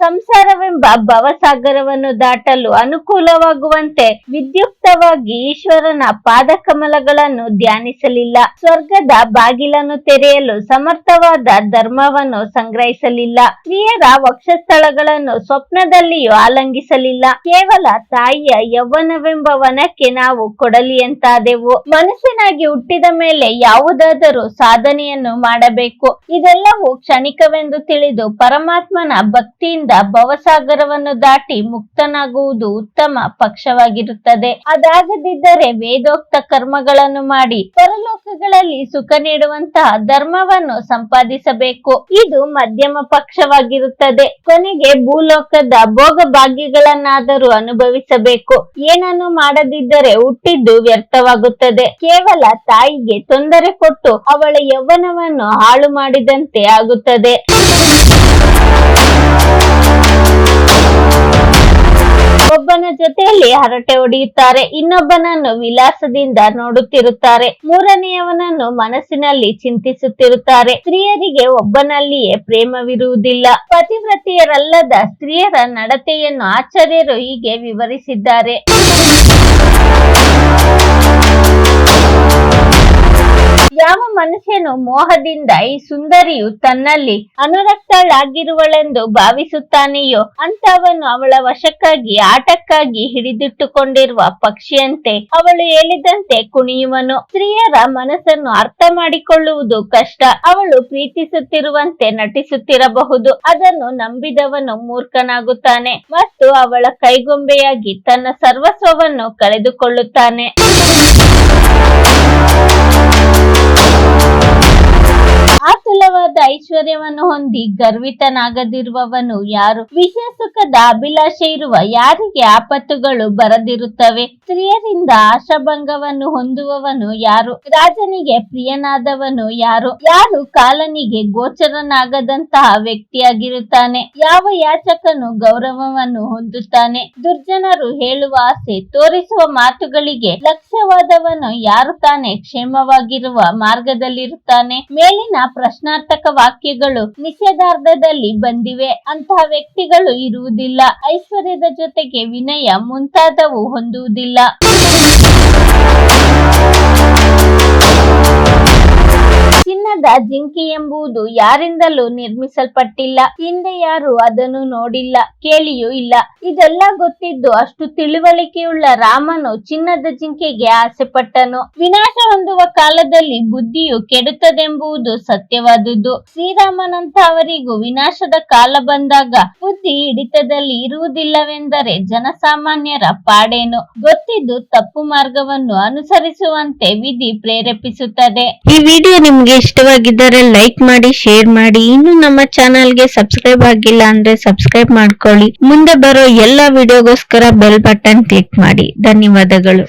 ಸಂಸಾರವೆಂಬ ಭವಸಾಗರವನ್ನು ದಾಟಲು ಅನುಕೂಲವಾಗುವಂತೆ ವಿದ್ಯುಕ್ತವಾಗಿ ಈಶ್ವರನ ಪಾದಕಮಲಗಳನ್ನು ಧ್ಯಾನಿಸಲಿಲ್ಲ. ಸ್ವರ್ಗದ ಬಾಗಿಲನ್ನು ತೆರೆಯಲು ಸಮರ್ಥವಾದ ಧರ್ಮವನ್ನು ಸಂಗ್ರಹಿಸಲಿಲ್ಲ. ಸ್ತ್ರೀಯರ ವಕ್ಷಸ್ಥಳಗಳನ್ನು ಸ್ವಪ್ನದಲ್ಲಿಯೂ ಆಲಂಗಿಸಲಿಲ್ಲ. ಕೇವಲ ತಾಯಿಯ ಯೌವನವೆಂಬ ವನಕ್ಕೆ ನಾವು ಕೊಡಲಿಯಂತಾದೆವು. ಮನುಷ್ಯನಾಗಿ ಹುಟ್ಟಿದ ಮೇಲೆ ಯಾವುದಾದರೂ ಸಾಧನೆಯನ್ನು ಮಾಡಬೇಕು. ಇದೆಲ್ಲವೂ ಕ್ಷಣಿಕವೆಂದು ತಿಳಿದು ಪರಮಾತ್ಮನ ಭಕ್ತಿಯಿಂದ ಭವಸಾಗರವನ್ನು ದಾಟಿ ಮುಕ್ತನಾಗುವುದು ಉತ್ತಮ ಪಕ್ಷವಾಗಿರುತ್ತದೆ. ಅದಾಗದಿದ್ದರೆ ವೇದೋಕ್ತ ಕರ್ಮಗಳನ್ನು ಮಾಡಿ ಪರಲೋಕಗಳಲ್ಲಿ ಸುಖ ನೀಡುವಂತಹ ಧರ್ಮವನ್ನು ಸಂಪಾದಿಸಬೇಕು. ಇದು ಮಧ್ಯಮ ಪಕ್ಷವಾಗಿರುತ್ತದೆ. ಕೊನೆಗೆ ಭೂಲೋಕದ ಭೋಗ ಭಾಗ್ಯಗಳನ್ನಾದರೂ ಅನುಭವಿಸಬೇಕು. ಏನನ್ನು ಮಾಡದಿದ್ದರೆ ಹುಟ್ಟಿದ್ದು ವ್ಯರ್ಥವಾಗುತ್ತದೆ. ಕೇವಲ ತಾಯಿಗೆ ತೊಂದರೆ ಕೊಟ್ಟು ಅವಳ ಯೌವನವನ್ನು ಹಾಳು ಮಾಡಿದಂತೆ ಆಗುತ್ತದೆ. ಒಬ್ಬನ ಜೊತೆಯಲ್ಲಿ ಹರಟೆ ಹೊಡೆಯುತ್ತಾರೆ, ಇನ್ನೊಬ್ಬನನ್ನು ವಿಲಾಸದಿಂದ ನೋಡುತ್ತಿರುತ್ತಾರೆ, ಮೂರನೆಯವನನ್ನು ಮನಸ್ಸಿನಲ್ಲಿ ಚಿಂತಿಸುತ್ತಿರುತ್ತಾರೆ. ಸ್ತ್ರೀಯರಿಗೆ ಒಬ್ಬನಲ್ಲಿಯೇ ಪ್ರೇಮವಿರುವುದಿಲ್ಲ. ಪತಿವ್ರತೆಯರಲ್ಲದ ಸ್ತ್ರೀಯರ ನಡತೆಯನ್ನು ಆಚಾರ್ಯರು ಹೀಗೆ ವಿವರಿಸಿದ್ದಾರೆ. ಯಾವ ಮನುಷ್ಯನು ಮೋಹದಿಂದ ಈ ಸುಂದರಿಯು ತನ್ನಲ್ಲಿ ಅನುರಕ್ತಳಾಗಿರುವಳೆಂದು ಭಾವಿಸುತ್ತಾನೆಯೋ ಅಂತವನು ಅವಳ ವಶಕ್ಕಾಗಿ ಆಟಕ್ಕಾಗಿ ಹಿಡಿದಿಟ್ಟುಕೊಂಡಿರುವ ಪಕ್ಷಿಯಂತೆ ಅವಳು ಹೇಳಿದಂತೆ ಕುಣಿಯುವನು. ಸ್ತ್ರೀಯರ ಮನಸ್ಸನ್ನು ಅರ್ಥ ಮಾಡಿಕೊಳ್ಳುವುದು ಕಷ್ಟ. ಅವಳು ಪ್ರೀತಿಸುತ್ತಿರುವಂತೆ ನಟಿಸುತ್ತಿರಬಹುದು. ಅದನ್ನು ನಂಬಿದವನು ಮೂರ್ಖನಾಗುತ್ತಾನೆ ಮತ್ತು ಅವಳ ಕೈಗೊಂಬೆಯಾಗಿ ತನ್ನ ಸರ್ವಸ್ವವನ್ನು ಕಳೆದುಕೊಳ್ಳುತ್ತಾನೆ. ಆತುಲವಾದ ಐಶ್ವರ್ಯವನ್ನು ಹೊಂದಿ ಗರ್ವಿತನಾಗದಿರುವವನು ಯಾರು? ವಿಷಯ ಸುಖದ ಅಭಿಲಾಷೆ ಇರುವ ಯಾರಿಗೆ ಆಪತ್ತುಗಳು ಬರದಿರುತ್ತವೆ? ಸ್ತ್ರೀಯರಿಂದ ಆಶಾಭಂಗವನ್ನು ಹೊಂದುವವನು ಯಾರು? ರಾಜನಿಗೆ ಪ್ರಿಯನಾದವನು ಯಾರು? ಯಾರು ಕಾಲನಿಗೆ ಗೋಚರನಾಗದಂತಹ ವ್ಯಕ್ತಿಯಾಗಿರುತ್ತಾನೆ? ಯಾವ ಯಾಚಕನು ಗೌರವವನ್ನು ಹೊಂದುತ್ತಾನೆ? ದುರ್ಜನರು ಹೇಳುವ ಆಸೆ ತೋರಿಸುವ ಮಾತುಗಳಿಗೆ ಲಕ್ಷ್ಯವಾದವನು ಯಾರು ತಾನೇ ಕ್ಷೇಮವಾಗಿರುವ ಮಾರ್ಗದಲ್ಲಿರುತ್ತಾನೆ? ಮೇಲಿನ ಪ್ರಶ್ನಾರ್ಥಕ ವಾಕ್ಯಗಳು ನಿಷೇಧಾರ್ಥದಲ್ಲಿ ಬಂದಿವೆ. ಅಂತಹ ವ್ಯಕ್ತಿಗಳು ಇರುವುದಿಲ್ಲ. ಐಶ್ವರ್ಯದ ಜೊತೆಗೆ ವಿನಯ ಮುಂತಾದವು ಹೊಂದುವುದಿಲ್ಲ. ಚಿನ್ನದ ಜಿಂಕೆ ಎಂಬುದು ಯಾರಿಂದಲೂ ನಿರ್ಮಿಸಲ್ಪಟ್ಟಿಲ್ಲ. ಹಿಂದೆ ಯಾರು ಅದನ್ನು ನೋಡಿಲ್ಲ, ಕೇಳಿಯೂ ಇಲ್ಲ. ಇದೆಲ್ಲ ಗೊತ್ತಿದ್ದು ಅಷ್ಟು ತಿಳುವಳಿಕೆಯುಳ್ಳ ರಾಮನು ಚಿನ್ನದ ಜಿಂಕೆಗೆ ಆಸೆ ಪಟ್ಟನು. ವಿನಾಶ ಹೊಂದುವ ಕಾಲದಲ್ಲಿ ಬುದ್ಧಿಯು ಕೆಡುತ್ತದೆಂಬುದು ಸತ್ಯವಾದುದು. ಶ್ರೀರಾಮನಂತಹವರಿಗೂ ವಿನಾಶದ ಕಾಲ ಬಂದಾಗ ಬುದ್ಧಿ ಹಿಡಿತದಲ್ಲಿ ಇರುವುದಿಲ್ಲವೆಂದರೆ ಜನಸಾಮಾನ್ಯರ ಪಾಡೇನು? ಗೊತ್ತಿದ್ದು ತಪ್ಪು ಮಾರ್ಗವನ್ನು ಅನುಸರಿಸುವಂತೆ ವಿಧಿ ಪ್ರೇರೇಪಿಸುತ್ತದೆ. ಈ ವಿಡಿಯೋ ನಿಮ್ಗೆ ಇಷ್ಟವಾಗಿದ್ದರೆ ಲೈಕ್ ಮಾಡಿ, ಶೇರ್ ಮಾಡಿ. ಇನ್ನು ನಮ್ಮ ಚಾನೆಲ್ಗೆ ಸಬ್ಸ್ಕ್ರೈಬ್ ಆಗಿಲ್ಲ ಅಂದ್ರೆ ಸಬ್ಸ್ಕ್ರೈಬ್ ಮಾಡ್ಕೊಳ್ಳಿ. ಮುಂದೆ ಬರೋ ಎಲ್ಲ ವಿಡಿಯೋಗೋಸ್ಕರ ಬೆಲ್ ಬಟನ್ ಕ್ಲಿಕ್ ಮಾಡಿ. ಧನ್ಯವಾದಗಳು.